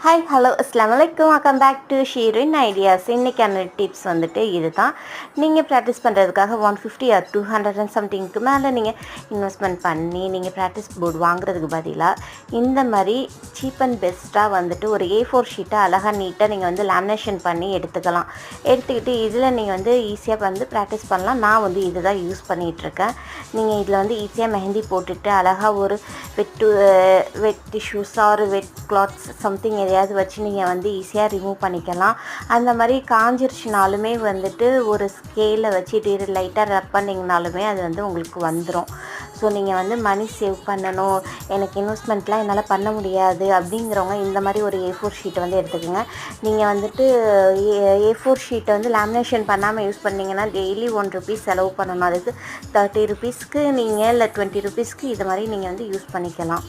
Hi hello அஸ்ஸலாமு அலைக்கும். Welcome back to Sheerin ideas. இன்றைக்கான டிப்ஸ் வந்துட்டு இது தான். நீங்கள் ப்ராக்டிஸ் பண்ணுறதுக்காக 150 ஆர் 200 அண்ட் சம்திங்க்கு மேலே நீங்கள் இன்வெஸ்ட்மெண்ட் பண்ணி நீங்கள் ப்ராக்டிஸ் போர்டு வாங்குறதுக்கு பதிலாக இந்த மாதிரி சீப் அண்ட் பெஸ்ட்டாக வந்துட்டு ஒரு A4 ஷீட்டை அழகாக நீட்டாக நீங்கள் வந்து லேமினேஷன் பண்ணி எடுத்துக்கலாம். எடுத்துக்கிட்டு இதில் நீங்கள் வந்து ஈஸியாக வந்து ப்ராக்டிஸ் பண்ணலாம். நான் வந்து இது தான் யூஸ் பண்ணிகிட்ருக்கேன். நீங்கள் இதில் வந்து ஈஸியாக மெஹந்தி போட்டுட்டு அழகாக ஒரு வெட் டிஷ்யூஸ் ஆர் வெட் கிளாத்ஸ் சம்திங் எதையாவது வச்சு நீங்கள் வந்து ஈஸியாக ரிமூவ் பண்ணிக்கலாம். அந்த மாதிரி காஞ்சிருச்சுனாலுமே வந்துட்டு ஒரு ஸ்கேலில் வச்சுட்டு லைட்டாக ரப் பண்ணிங்கனாலுமே அது வந்து உங்களுக்கு வந்துடும். ஸோ நீங்கள் வந்து மணி சேவ் பண்ணணும், எனக்கு இன்வெஸ்ட்மெண்ட்லாம் என்னால் பண்ண முடியாது அப்படிங்கிறவங்க இந்த மாதிரி ஒரு A4 ஷீட்டை வந்து எடுத்துக்கோங்க. நீங்கள் வந்துட்டு A4 ஷீட்டை வந்து லேமினேஷன் பண்ணாமல் யூஸ் பண்ணிங்கன்னா டெய்லி ₹1 செலவு பண்ணணும். அதுக்கு ₹30க்கு நீங்கள் இல்லை ₹20க்கு இது மாதிரி நீங்கள் வந்து யூஸ் பண்ணிக்கலாம்.